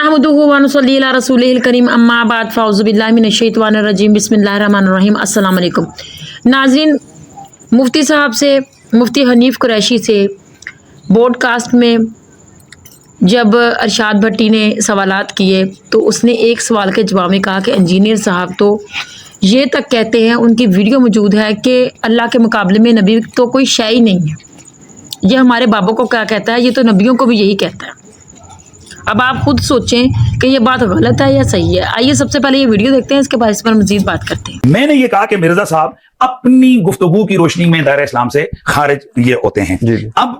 नहमदुहु व नुसल्ली अला रसूलिहिल करीम अम्मा बाद फ़ाउज़ु बिल्लाहि मिनश शैतानिर रजीम बिस्मिल्लाहिर रहमानिर रहीम। अस्सलाम वालेकुम नाज़रीन, मुफ्ती साहब से, मुफ्ती हनीफ़ कुरैशी से पॉडकास्ट में जब अरशाद भट्टी ने सवालात किए तो उसने एक सवाल के जवाब में कहा कि इंजीनियर साहब तो ये तक कहते हैं, उनकी वीडियो मौजूद है कि अल्लाह के मुकाबले में नबी तो कोई शय ही नहीं है। ये हमारे बाबों को क्या कहता है, ये तो नबियों को भी यही कहता है। अब आप खुद सोचें कि ये बात गलत है या सही है। आइए सबसे पहले ये वीडियो देखते हैं, इसके बाद इस पर मजीद बात करते हैं। मैंने ये कहा कि मिर्जा साहब अपनी गुफ्तगू की रोशनी में दायरा इस्लाम से खारिज ये होते हैं। अब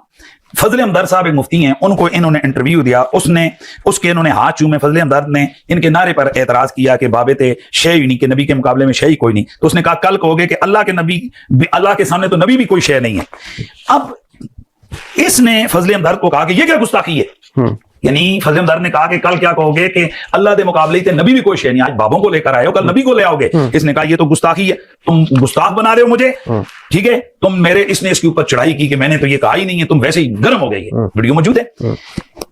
फजल हमदर्द साहब एक मुफ्ती हैं, उनको इन्होंने इंटरव्यू दिया, इन्होंने हाथ चूमे। फजल हमदर्द ने इनके नारे पर एतराज किया कि बाबे थे शय ही नहीं, कि नबी के मुकाबले में शय ही कोई नहीं। तो उसने कहा कल कहोगे कि अल्लाह के सामने तो नबी भी कोई शय नहीं है। अब इसने फजल हमदर्द को कहा कि ये क्या गुस्ताखी है। यानी फजल हमदर्द ने कहा कि कल क्या कहोगे कि अल्लाह के मुकाबले से नबी भी कोई शय नहीं, आज बाबों को लेकर आए हो, कल नबी को ले आओगे। इसने कहा ये तो गुस्ताखी है, तुम गुस्ताख बना रहे हो मुझे, ठीक है। इसने इसके ऊपर चढ़ाई की कि मैंने तो ये कहा ही नहीं है, तुम वैसे ही गर्म हो गई है। वीडियो मौजूद है,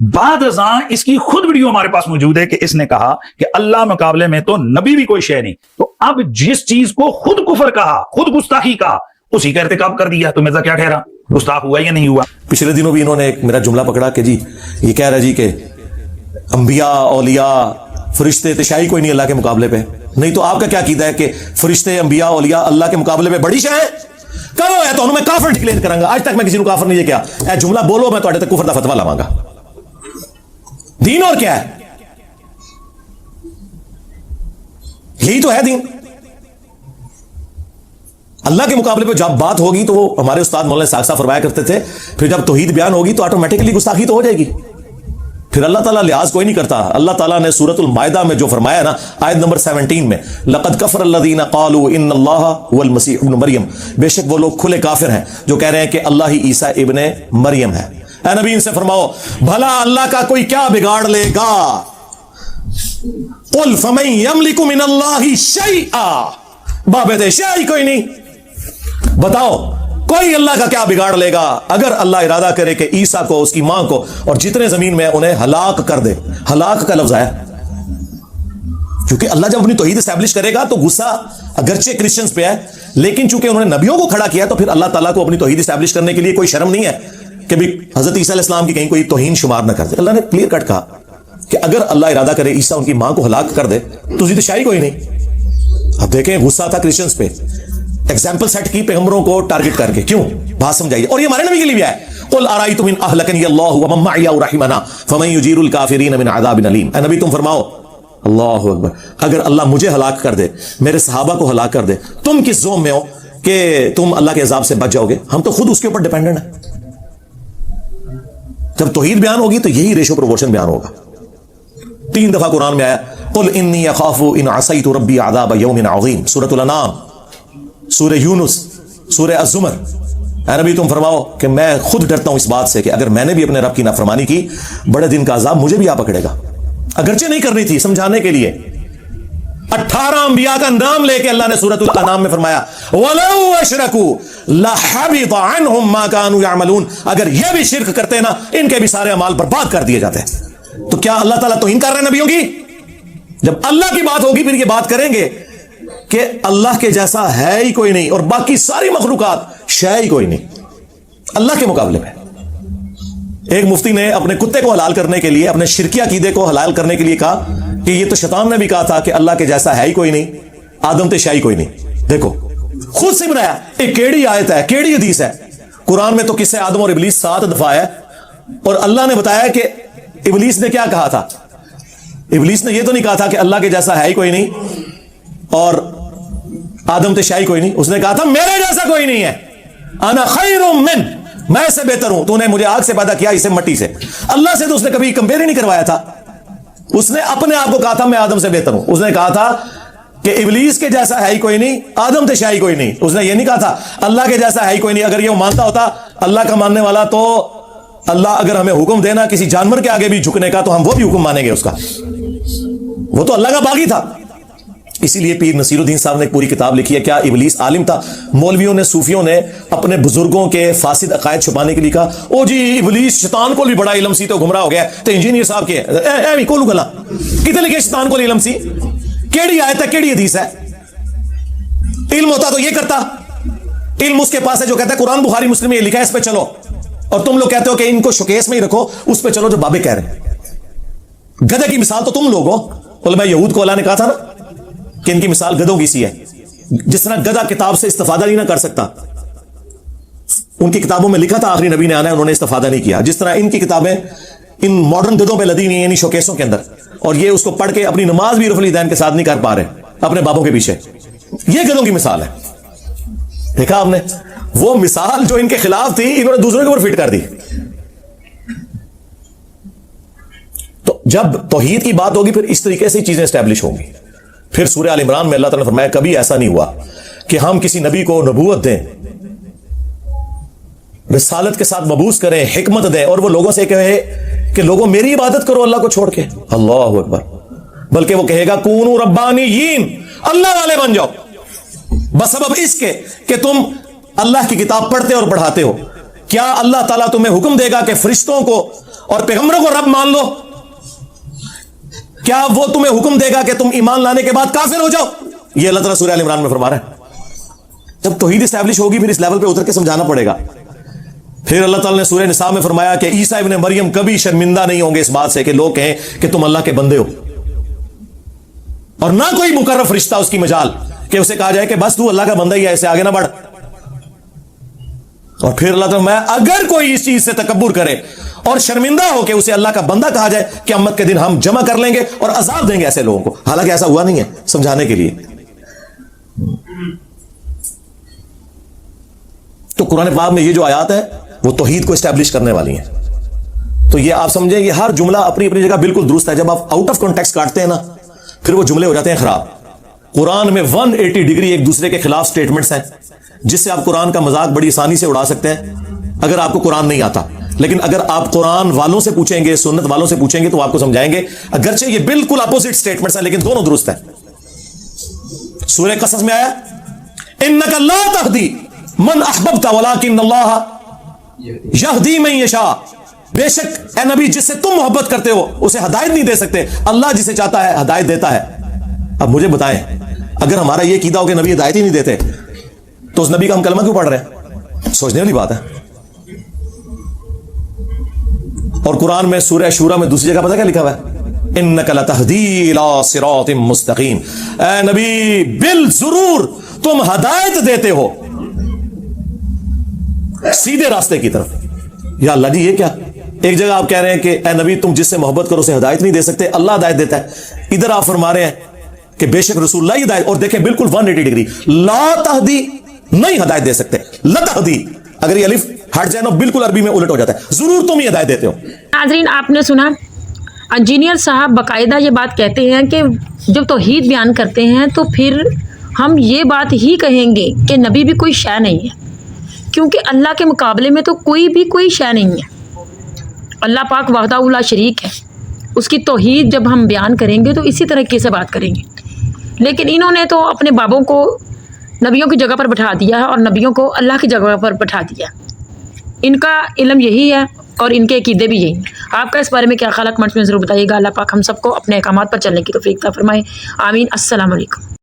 बाद अज़ां इसकी खुद वीडियो हमारे पास मौजूद है कि इसने कहा कि अल्लाह मुकाबले में तो नबी भी कोई शय नहीं। तो अब जिस चीज को खुद कुफर कहा, खुद गुस्ताखी कहा, उसी का इर्तिकाब कर दिया, तो मिर्जा क्या ठहरा, गुस्ताख हुआ या नहीं हुआ। पिछले दिनों भी इन्होंने एक मेरा जुमला पकड़ा कि जी ये कह रहा जी कि अंबिया औलिया फरिश्ते तशाई कोई नहीं अल्लाह के मुकाबले पे। नहीं तो आपका क्या कीदा है कि फरिश्ते अंबिया औलिया अल्लाह के मुकाबले पे बड़ी शय है। करो है तो मैं काफिर डिक्लेयर करांगा। आज तक मैं किसी को काफिर नहीं किया। ए जुमला बोलो, मैं तुम्हारे तक कुफर दा फतवा लावांगा। दीन और क्या है, यही तो है दीन। अल्लाह के मुकाबले पे जब बात होगी तो वो हमारे उस्ताद मौलाना साहब फरमाया करते थे, फिर जब तौहीद बयान होगी तो ऑटोमेटिकली गुस्ताखी तो हो जाएगी। फिर अल्लाह ताला लिहाज कोई नहीं करता। अल्लाह ताला ने सूरतुल माइदा में जो फरमाया ना, आयत नंबर 17 में, लक़द कफ़र अल्लज़ीना क़ालू इन्नल्लाहा हुवल मसीह इब्न मरियम, बेशक वो लोग खुले काफिर हैं जो कह रहे हैं कि अल्लाह ही ईसा इब्ने मरियम है। ऐ नबी इनसे फरमाओ भला अल्लाह का कोई क्या बिगाड़ लेगा। क़ुल फ़मन यमलिकु मिनल्लाहि शैआ, बाबे दे शै कोई नहीं। बताओ कोई अल्लाह का क्या बिगाड़ लेगा अगर अल्लाह इरादा करे कि ईसा को, उसकी मां को और जितने जमीन में उन्हें हलाक कर दे। हलाक का लफ्ज आया क्योंकि अल्लाह जब अपनी तौहीद एस्टैब्लिश करेगा तो गुस्सा अगरचे क्रिश्चियंस पे है, लेकिन चूंकि उन्होंने नबियों को खड़ा किया तो फिर अल्लाह ताला को अपनी तौहीद एस्टैब्लिश करने के लिए कोई शर्म नहीं है कि भी हजरत ईसा अलैहिस्सलाम की कहीं कोई तौहीन शुमार ना कर दे। अल्लाह ने क्लियर कट कहा कि अगर अल्लाह इरादा करे ईसा उनकी मां को हलाक कर दे तो तो शायरी कोई नहीं। अब देखें गुस्सा था क्रिश्चियंस पे, एग्जाम्पल सेट की पैगंबरों को टारगेट करके। क्यों, बात समझाइए। और ये हमारे नबी के लिए भी है, कुल अराइतुम इन अहलकनी अल्लाहु व मन मअया व रहिमना फमन युजीरुल काफिरीन मिन अज़ाबिन अलीम। ए नबी तुम फरमाओ, अल्लाहु अकबर, अगर अल्लाह मुझे हलाक कर दे, मेरे सहाबा को हलाक कर दे, तुम किस जोम में हो कि तुम अल्लाह के अजाब से बच जाओगे। हम तो खुद उसके ऊपर डिपेंडेंट है। जब तौहीद बयान होगी तो यही रेशो प्रोपोर्शन बयान होगा। 3 दफा कुरान में आया, कुल इन्नी अखाफु इन असैतु रब्बी अज़ाब यौमिन अज़ीम, सूरतुल अनाम, सूरह यूनुस, सूरह अज़्ज़ुमर। ऐ नबी तुम फरमाओ कि मैं खुद डरता हूं इस बात से कि अगर मैंने भी अपने रब की नाफरमानी की, बड़े दिन का अजाब मुझे भी आ पकड़ेगा। अगरचे नहीं करनी थी, समझाने के लिए। 18 अंबिया का नाम लेके अल्लाह ने सूरतुल अनाम में फरमाया, वलौ अशरकू लहबित अन्हुम मा कानू यअमलून, अगर ये भी शिर्क करते ना, इनके भी सारे अमाल बर्बाद कर दिए जाते। तो क्या अल्लाह ताला तौहीन कर रहे हैं नबियों की? जब अल्लाह की बात होगी फिर ये बात करेंगे कि अल्लाह के जैसा है ही कोई नहीं और बाकी सारी मखलूकात शय ही कोई नहीं अल्लाह के मुकाबले में। एक मुफ्ती ने अपने कुत्ते को हलाल करने के लिए, अपने शिरकी अकीदे को हलाल करने के लिए कहा कि ये तो शैतान ने भी कहा था कि अल्लाह के जैसा है ही कोई नहीं, आदम ते शाही कोई नहीं। देखो खुद से बनाया, एक केड़ी आयत है, केड़ी हदीस है। कुरान में तो किससे आदम और इबलीस 7 दफा है और अल्लाह ने बताया कि इबलीस ने क्या कहा था। इबलीस ने यह तो नहीं कहा था कि अल्लाह के जैसा है ही कोई नहीं और आदम ते शाही कोई नहीं। उसने कहा था मेरे जैसा कोई नहीं है, अना खैरुम मिन, मैं इससे बेहतर हूं, तूने मुझे आग से पैदा किया, इसे मट्टी से। अल्लाह से तो उसने कभी कंपेयर ही नहीं करवाया था। उसने अपने आप को कहा था मैं आदम से बेहतर हूं। उसने कहा था कि इबलीस के जैसा है ही कोई नहीं, आदम ते शाही कोई नहीं। उसने ये नहीं कहा था अल्लाह के जैसा है ही कोई नहीं। अगर ये मानता होता अल्लाह का मानने वाला, तो अल्लाह अगर हमें हुक्म देना किसी जानवर के आगे भी झुकने का तो हम वो भी हुक्म मानेंगे उसका। वो तो अल्लाह का बागी था। इसी लिए पीर नसीरुद्दीन साहब ने एक पूरी किताब लिखी है, क्या इबलीस आलिम था। मौलवियों ने, सूफियों ने अपने बुजुर्गों के फासिद अकायद छुपाने के लिए कहा, ओ जी इबलीस शैतान को भी बड़ा इलम सी तो घुमरा हो गया तो इंजीनियर साहब के कोलू गला कितने लिखे शैतान को इलम सी, केड़ी आयत है, केड़ी हदीस है। इल्म होता तो ये करता, इल्म उसके पास है जो कहता है कुरान बुखारी मुस्लिम ये लिखा है, इस पे चलो। और तुम लोग कहते हो कि इनको शोकेस में ही रखो, उस पे चलो जो बाबे कह रहे हैं। गधे की मिसाल तो तुम लोग हो। उलमा यहूद को अल्लाह ने कहा था ना कि इनकी मिसाल गधों की सी है। जिस तरह गधा किताब से इस्तेफादा नहीं ना कर सकता, उनकी किताबों में लिखा था आखिरी नबी ने आना है, उन्होंने इस्तेफादा नहीं किया। जिस तरह इनकी किताबें इन मॉडर्न गधों पे लदी हुई हैं, इन शोकेसों के अंदर, और ये उसको पढ़ के अपनी नमाज भी रफली दैन के साथ नहीं कर पा रहे अपने बाबों के पीछे। ये गधों की मिसाल है। देखा आपने, वो मिसाल जो इनके खिलाफ थी इन्होंने दूसरों के ऊपर फिट कर दी। तो जब तौहीद की बात होगी फिर इस तरीके से चीजें एस्टैब्लिश होंगी। फिर सूरह आल इमरान में अल्लाह ताला ने फरमाया, कभी ऐसा नहीं हुआ कि हम किसी नबी को नबूवत दें, रिसालत के साथ मबूस करें, हिकमत दें, और वो लोगों से कहे कि लोगों मेरी इबादत करो अल्लाह को छोड़ के। अल्लाह अकबर। बल्कि वो कहेगा कूनू रब्बानीयीन, अल्लाह वाले बन जाओ, बसबब इसके कि तुम अल्लाह की किताब पढ़ते और पढ़ाते हो। क्या अल्लाह ताला तुम्हें हुक्म देगा कि फरिश्तों को और पैगंबरों को रब मान लो? क्या वो तुम्हें हुक्म देगा कि तुम ईमान लाने के बाद काफिर हो जाओ? ये अल्लाह ताला सूरह आल इमरान में फरमा रहा है। जब तौहीद एस्टैब्लिश होगी फिर इस लेवल पे उतर के समझाना पड़ेगा। फिर अल्लाह ताला ने सूरह निसा में फरमाया कि ईसा इब्न मरियम कभी शर्मिंदा नहीं होंगे इस बात से कि लोग कहें कि तुम अल्लाह के बंदे हो, और ना कोई मुकर्रब फरिश्ता उसकी मजाल कि उसे कहा जाए कि बस तू अल्लाह का बंदा ही है, ऐसे आगे ना बढ़। और फिर अल्लाह ताला मैं अगर कोई इस चीज से तकब्बुर करे और शर्मिंदा हो कि उसे अल्लाह का बंदा कहा जाए, क़यामत के दिन हम जमा कर लेंगे और अजाब देंगे ऐसे लोगों को। हालांकि ऐसा हुआ नहीं है, समझाने के लिए। तो कुरान पाक में ये जो आयत है वो तौहीद को एस्टैब्लिश करने वाली है। तो ये आप समझें, ये हर जुमला अपनी अपनी जगह बिल्कुल दुरुस्त है। जब आप आउट ऑफ कॉन्टेक्स्ट काटते हैं ना, फिर वो जुमले हो जाते हैं खराब। कुरान में 180 डिग्री एक दूसरे के खिलाफ स्टेटमेंट्स हैं, जिससे आप कुरान का मजाक बड़ी आसानी से उड़ा सकते हैं अगर आपको कुरान नहीं आता। लेकिन अगर आप कुरान वालों से पूछेंगे, सुन्नत वालों से पूछेंगे, तो आपको समझाएंगे अगरचे ये बिल्कुल अपोजिट स्टेटमेंट्स हैं लेकिन दोनों दुरुस्त हैं। सूरह कसस में आया, इन्नका ला तहदी मन अहबब्ता वलाकिन्नल्लाह यहदी मन यशा। बेशक ए नबी, जिससे तुम मोहब्बत करते हो उसे हिदायत नहीं दे सकते, अल्लाह जिसे चाहता है हिदायत देता है। अब मुझे बताएं, अगर हमारा यह कीदा हो कि नबी हिदायत ही नहीं देते तो उस नबी का हम कलमा क्यों पढ़ रहे हैं? सोचने वाली बात है। और कुरान में सूरह शूरा में दूसरी जगह पता क्या लिखा हुआ है? इन्नका लतहदी इला सिरातिम मुस्तकीम। ए नबी, बिल जरूर तुम हिदायत देते हो सीधे रास्ते की तरफ। या अल्लाह जी, ये क्या? एक जगह आप कह रहे हैं कि ए नबी, तुम जिससे मोहब्बत करो उसे हिदायत नहीं दे सकते, अल्लाह हिदायत देता है। इधर आप फरमा रहे हैं कि बेशक रसूलुल्लाह हिदायत, और देखें बिल्कुल 180 डिग्री, ला तहदी नहीं हिदायत दे सकते, लतहदी अगर ये अलिफ हट जाए ना बिल्कुल अरबी में उलट हो जाता है, जरूर तुम ही हिदायत देते हो। नाज़रीन, आपने सुना, इंजीनियर साहब बाकायदा ये बात कहते हैं कि जब तौहीद बयान करते हैं तो फिर हम ये बात ही कहेंगे कि नबी भी कोई शय नहीं है, क्योंकि अल्लाह के मुकाबले में तो कोई भी कोई शय नहीं है। अल्लाह पाक वहदाहु ला शरीक है। उसकी तौहीद जब हम बयान करेंगे तो इसी तरीके से बात करेंगे। लेकिन इन्होंने तो अपने बाबों को नबियों की जगह पर बैठा दिया है और नबियों को अल्लाह की जगह पर बैठा दिया। इनका इल्म यही है और इनके अकीदे भी यही हैं। आपका इस बारे में क्या ख्याल है? कमेंट्स में ज़रूर बताइएगा। अल्लाह पाक हम सबको अपने अहकामात पर चलने की तौफीक अता फरमाए। आमीन। अस्सलाम वालेकुम।